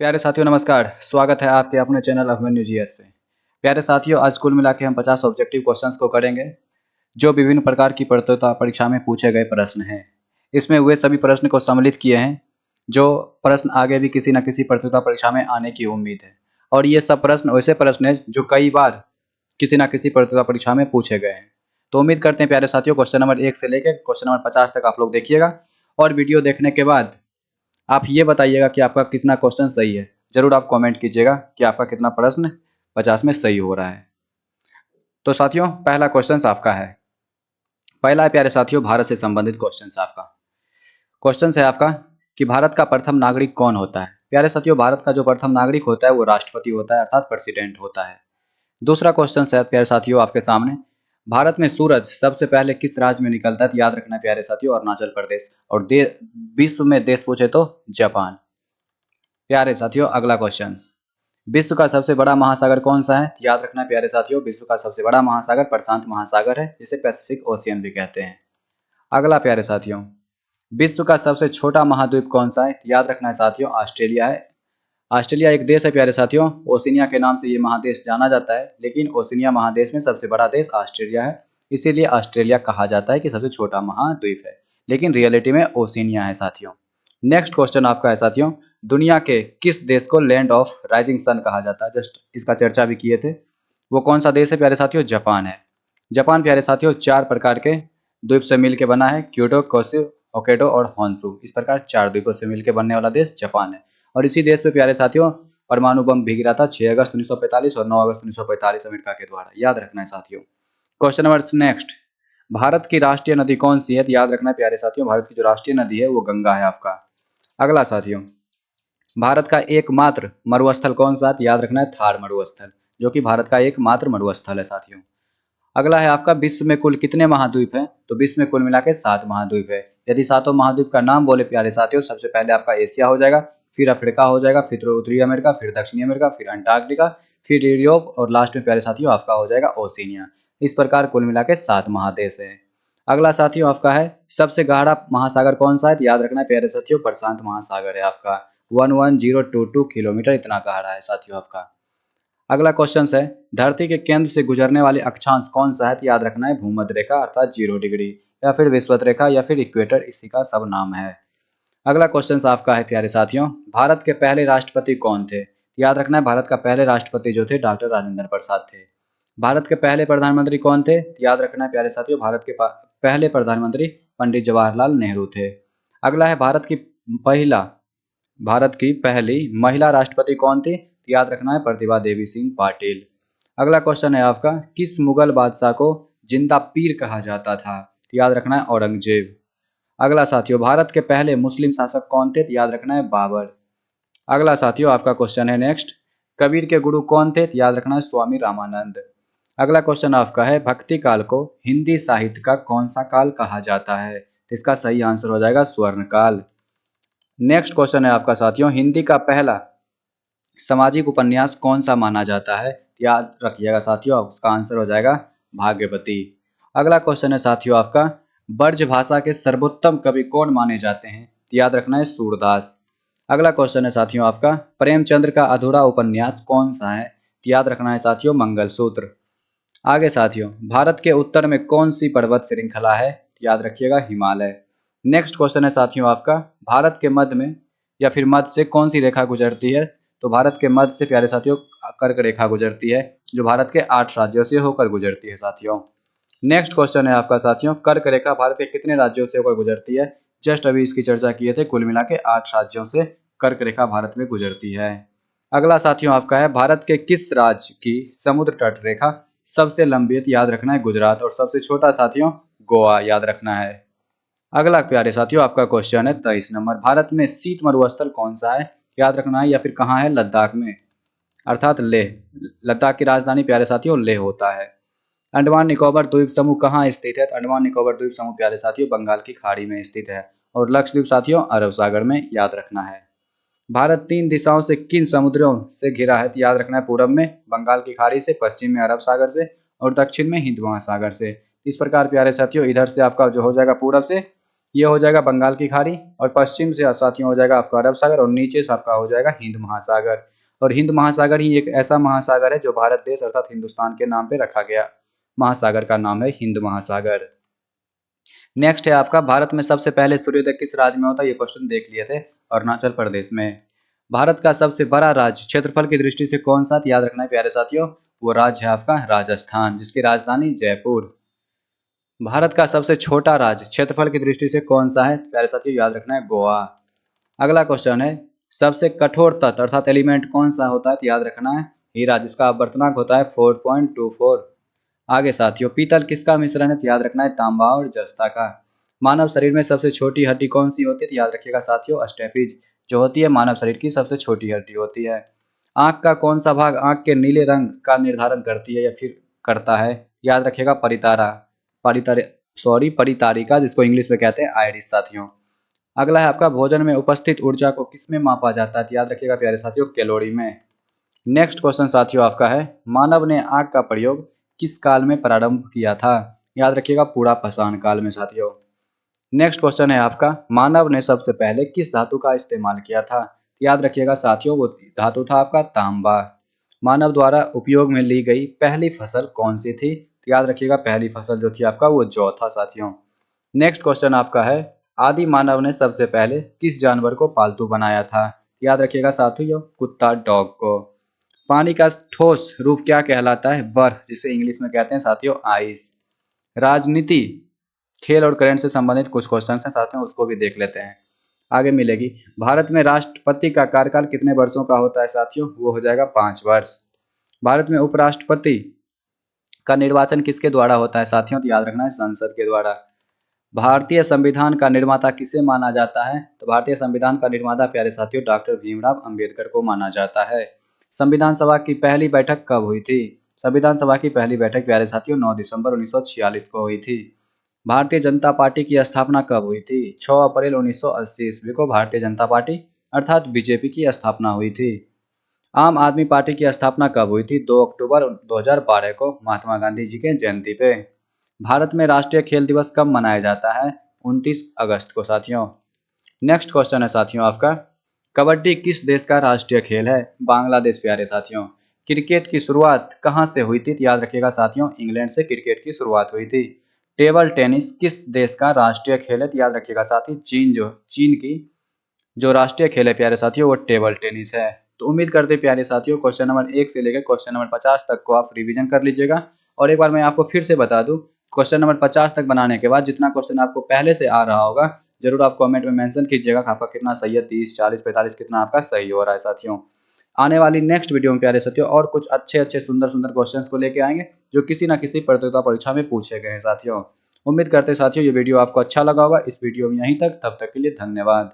प्यारे साथियों नमस्कार। स्वागत है आपके अपने चैनल अभिमन्यु जीएस पे। प्यारे साथियों, आज कुल मिला के हम 50 ऑब्जेक्टिव क्वेश्चंस को करेंगे जो विभिन्न प्रकार की प्रतियोगिता परीक्षा में पूछे गए प्रश्न हैं। इसमें वे सभी प्रश्न को सम्मिलित किए हैं जो प्रश्न आगे भी किसी न किसी प्रतियोगिता परीक्षा में आने की उम्मीद है। और ये सब प्रश्न वैसे प्रश्न हैं जो कई बार किसी न किसी प्रतियोगिता परीक्षा में पूछे गए हैं। तो उम्मीद करते हैं प्यारे साथियों, क्वेश्चन नंबर 1 से लेकर क्वेश्चन नंबर 50 तक आप लोग देखिएगा और वीडियो देखने के बाद आप ये बताइएगा कि आपका कितना क्वेश्चन सही है। जरूर आप कमेंट कीजिएगा कि आपका कितना प्रश्न 50 में सही हो रहा है। तो साथियों, पहला क्वेश्चन आपका है। पहला है प्यारे साथियों, भारत से संबंधित क्वेश्चन आपका। क्वेश्चन है आपका कि भारत का प्रथम नागरिक कौन होता है। प्यारे साथियों, भारत का जो प्रथम नागरिक होता है वो राष्ट्रपति होता है, अर्थात प्रेसिडेंट होता है। दूसरा क्वेश्चन है प्यारे साथियों आपके सामने, भारत में सूरज सबसे पहले किस राज्य में निकलता है। तो याद रखना है प्यारे साथियों, अरुणाचल प्रदेश। और विश्व में देश पूछे तो जापान। प्यारे साथियों, अगला क्वेश्चन, विश्व का सबसे बड़ा महासागर कौन सा है। याद रखना है प्यारे साथियों, विश्व का सबसे बड़ा महासागर प्रशांत महासागर है, जिसे पैसिफिक ओशियन भी कहते हैं। अगला प्यारे साथियों, विश्व का सबसे छोटा महाद्वीप कौन सा है। याद रखना है साथियों, ऑस्ट्रेलिया है। ऑस्ट्रेलिया एक देश है प्यारे साथियों, ओशिनिया के नाम से ये महादेश जाना जाता है, लेकिन ओशिनिया महादेश में सबसे बड़ा देश ऑस्ट्रेलिया है, इसीलिए ऑस्ट्रेलिया कहा जाता है कि सबसे छोटा महाद्वीप है, लेकिन रियलिटी में ओशिनिया है साथियों। नेक्स्ट क्वेश्चन आपका है साथियों, दुनिया के किस देश को लैंड ऑफ राइजिंग सन कहा जाता है। जस्ट इसका चर्चा भी किए थे। वो कौन सा देश है प्यारे साथियों, जापान है। जापान प्यारे साथियों 4 प्रकार के द्वीप से मिलकर बना है, क्योटो, कोशियो, होक्काइडो और होन्शु। इस प्रकार 4 द्वीपों से मिलकर बनने वाला देश जापान है। और इसी देश पे प्यारे साथियों परमाणु बम भीग रहा था 6 अगस्त 1945 और 9 अगस्त 1945 अमेरिका के द्वारा। याद रखना है साथियों। क्वेश्चन नंबर नेक्स्ट, भारत की राष्ट्रीय नदी कौन सी है। याद रखना है प्यारे साथियों, भारत की जो राष्ट्रीय नदी है वो गंगा है आपका। अगला साथियों, भारत का एकमात्र मरुस्थल कौन सा है। याद रखना है थार मरुस्थल, जो कि भारत का एकमात्र मरुस्थल है साथियों। अगला है आपका, विश्व में कुल कितने महाद्वीप हैं। तो विश्व में कुल मिला के 7 महाद्वीप है। यदि 7 महाद्वीप का नाम बोले प्यारे साथियों, सबसे पहले आपका एशिया हो जाएगा, फिर अफ्रीका हो जाएगा, फिर उत्तरी अमेरिका, फिर दक्षिणी अमेरिका, फिर अंटार्कटिका, फिर यूरोप और लास्ट में प्यारे साथियों आपका हो जाएगा ओशिनिया। इस प्रकार कुल मिला के 7 महादेश है। अगला साथियों आपका है, सबसे गहरा महासागर कौन सा है। याद रखना है प्यारे साथियों, प्रशांत महासागर है आपका। 11022 किलोमीटर इतना गहरा है साथियों आपका। अगला क्वेश्चन है, धरती के केंद्र से गुजरने वाले अक्षांश कौन सा है। तो याद रखना है भूमध्य रेखा अर्थात 0 डिग्री, या फिर विषुवत रेखा, या फिर इक्वेटर, इसी का सब नाम है। अगला क्वेश्चन आपका है प्यारे साथियों, भारत के पहले राष्ट्रपति कौन थे। याद रखना है भारत का पहले राष्ट्रपति जो थे डॉक्टर राजेंद्र प्रसाद थे। भारत के पहले प्रधानमंत्री कौन थे। याद रखना है प्यारे साथियों, भारत के पहले प्रधानमंत्री पंडित जवाहरलाल नेहरू थे। अगला है, भारत की पहली महिला राष्ट्रपति कौन थी। याद रखना है प्रतिभा देवी सिंह पाटिल। अगला क्वेश्चन है आपका, किस मुगल बादशाह को जिंदा पीर कहा जाता था। याद रखना है औरंगजेब। अगला साथियों, भारत के पहले मुस्लिम शासक कौन थे। याद रखना है बाबर। अगला साथियों आपका क्वेश्चन है नेक्स्ट, कबीर के गुरु कौन थे। याद रखना है स्वामी रामानंद। अगला क्वेश्चन आपका है, भक्ति काल को हिंदी साहित्य का कौन सा काल कहा जाता है। इसका सही आंसर हो जाएगा स्वर्ण काल। नेक्स्ट क्वेश्चन है आपका साथियों, हिंदी का पहला सामाजिक उपन्यास कौन सा माना जाता है। याद रखिएगा साथियों, उसका आंसर हो जाएगा भाग्यवती। अगला क्वेश्चन है साथियों आपका, ब्रज भाषा के सर्वोत्तम कवि कौन माने जाते हैं। याद रखना है सूरदास। अगला क्वेश्चन है साथियों आपका, प्रेमचंद्र का अधूरा उपन्यास कौन सा है। याद रखना है साथियों मंगलसूत्र। आगे साथियों, भारत के उत्तर में कौन सी पर्वत श्रृंखला है। याद रखिएगा हिमालय। नेक्स्ट क्वेश्चन है साथियों आपका, भारत के मध्य में या फिर मध्य से कौन सी रेखा गुजरती है। तो भारत के मध्य से प्यारे साथियों कर्क रेखा गुजरती है, जो भारत के 8 राज्यों से होकर गुजरती है साथियों। नेक्स्ट क्वेश्चन है आपका साथियों, कर्क रेखा भारत के कितने राज्यों से होकर गुजरती है। जस्ट अभी इसकी चर्चा किए थे, कुल मिला के 8 राज्यों से कर्क रेखा भारत में गुजरती है। अगला साथियों आपका है, भारत के किस राज्य की समुद्र तट रेखा सबसे लंबी है। याद रखना है गुजरात। और सबसे छोटा साथियों गोवा, याद रखना है। अगला प्यारे साथियों आपका क्वेश्चन है 23 नंबर, भारत में शीत मरुस्थल कौन सा है। याद रखना है, या फिर कहाँ है, लद्दाख में, अर्थात लेह। लद्दाख की राजधानी प्यारे साथियों लेह होता है। अंडमान निकोबार द्वीप समूह कहाँ स्थित है। अंडमान निकोबार द्वीप समूह प्यारे साथियों बंगाल की खाड़ी में स्थित है। और लक्षद्वीप साथियों अरब सागर में, याद रखना है। भारत 3 दिशाओं से किन समुद्रों से घिरा है। याद रखना है पूरब में बंगाल की खाड़ी से, पश्चिम में अरब सागर से, और दक्षिण में हिंद महासागर से। इस प्रकार प्यारे साथियों इधर से आपका जो हो जाएगा पूरब से ये हो जाएगा बंगाल की खाड़ी, और पश्चिम से साथियों हो जाएगा आपका अरब सागर, और नीचे से आपका हो जाएगा हिंद महासागर। और हिंद महासागर ही एक ऐसा महासागर है जो भारत देश अर्थात हिंदुस्तान के नाम पे रखा गया महासागर का नाम है हिंद महासागर। नेक्स्ट है आपका, भारत में सबसे पहले सूर्योदय किस राज्य में होता है? ये क्वेश्चन देख लिए थे, अरुणाचल प्रदेश में। भारत का सबसे बड़ा राज्य क्षेत्रफल की दृष्टि से कौन सा? याद रखना है प्यारे साथियों, वो राज्य है आपका राजस्थान, जिसकी राजधानी जयपुर। भारत का सबसे छोटा राज्य क्षेत्रफल की दृष्टि से कौन सा है? प्यारे साथियों याद रखना है गोवा। अगला क्वेश्चन है, सबसे कठोर तत्व अर्थात एलिमेंट कौन सा होता है? तो याद रखना है हीरा, जिसका अपवर्तनांक होता है 4.24। आगे साथियों, पीतल किसका मिश्रण है? तो याद रखना है तांबा और जस्ता का। मानव शरीर में सबसे छोटी हड्डी कौन सी होती है? तो याद रखिएगा साथियों स्टेपिज, जो होती है मानव शरीर की सबसे छोटी हड्डी होती है। आंख का कौन सा भाग आंख के नीले रंग का निर्धारण करती है या फिर करता है? याद रखिएगा परितारा, परितारिका, जिसको इंग्लिश में कहते हैं आइरिस साथियों। अगला है आपका, भोजन में उपस्थित ऊर्जा को किसमें मापा जाता है? तो याद रखिएगा प्यारे साथियों कैलोरी में। नेक्स्ट क्वेश्चन साथियों आपका है, मानव ने आग का प्रयोग किस काल में प्रारंभ किया था? याद रखिएगा पूरा पाषाण काल में साथियों। नेक्स्ट क्वेश्चन है आपका, मानव ने सबसे पहले किस धातु का इस्तेमाल किया था? याद रखिएगा साथियों वो धातु था आपका तांबा। मानव द्वारा उपयोग में ली गई पहली फसल कौन सी थी? याद रखिएगा पहली फसल जो थी आपका वो जौ था साथियों। नेक्स्ट क्वेश्चन आपका है, आदि मानव ने सबसे पहले किस जानवर को पालतू बनाया था? याद रखिएगा साथियों कुत्ता, डॉग को। पानी का ठोस रूप क्या कहलाता है? बर्फ, जिसे इंग्लिश में कहते हैं साथियों आइस। राजनीति, खेल और करंट से संबंधित कुछ क्वेश्चन हैं साथियों, उसको भी देख लेते हैं, आगे मिलेगी। भारत में राष्ट्रपति का कार्यकाल कितने वर्षों का होता है साथियों? वो हो जाएगा 5 वर्ष। भारत में उपराष्ट्रपति का निर्वाचन किसके द्वारा होता है साथियों? तो याद रखना है संसद के द्वारा। भारतीय संविधान का निर्माता किसे माना जाता है? तो भारतीय संविधान का निर्माता प्यारे साथियों डॉक्टर भीमराव अंबेडकर को माना जाता है। संविधान सभा की पहली बैठक कब हुई थी? संविधान सभा की पहली बैठक प्यारे साथियों 9 दिसंबर 1946 को हुई थी। भारतीय जनता पार्टी की स्थापना कब हुई थी? 6 अप्रैल 1980 ईस्वी को भारतीय जनता पार्टी अर्थात बीजेपी की स्थापना हुई थी। आम आदमी पार्टी की स्थापना कब हुई थी? 2 अक्टूबर 2012 को महात्मा गांधी जी के जयंती पे। भारत में राष्ट्रीय खेल दिवस कब मनाया जाता है? 29 अगस्त को साथियों। नेक्स्ट क्वेश्चन है साथियों आपका, कबड्डी किस देश का राष्ट्रीय खेल है? बांग्लादेश प्यारे साथियों। क्रिकेट की शुरुआत कहाँ से हुई थी? याद रखिएगा साथियों इंग्लैंड से क्रिकेट की शुरुआत हुई थी। टेबल टेनिस किस देश का राष्ट्रीय खेल है? याद रखिएगा साथी चीन की जो राष्ट्रीय खेल है प्यारे साथियों वो टेबल टेनिस है। तो उम्मीद करते हैं प्यारे साथियों क्वेश्चन नंबर 1 से लेकर क्वेश्चन नंबर 50 तक को आप रिवीजन कर लीजिएगा। और एक बार मैं आपको फिर से बता दूं, क्वेश्चन नंबर 50 तक बनाने के बाद जितना क्वेश्चन आपको पहले से आ रहा होगा जरूर आप कमेंट में मेंशन कीजिएगा कि आपका कितना सही है, 30, 40, 45 कितना आपका सही हो रहा है साथियों। आने वाली नेक्स्ट वीडियो में प्यारे साथियों और कुछ अच्छे अच्छे सुंदर सुंदर क्वेश्चंस को लेके आएंगे जो किसी ना किसी प्रतियोगिता परीक्षा में पूछे गए हैं साथियों। उम्मीद करते हैं साथियों ये वीडियो आपको अच्छा लगा होगा। इस वीडियो में यहीं तक, तब तक के लिए धन्यवाद।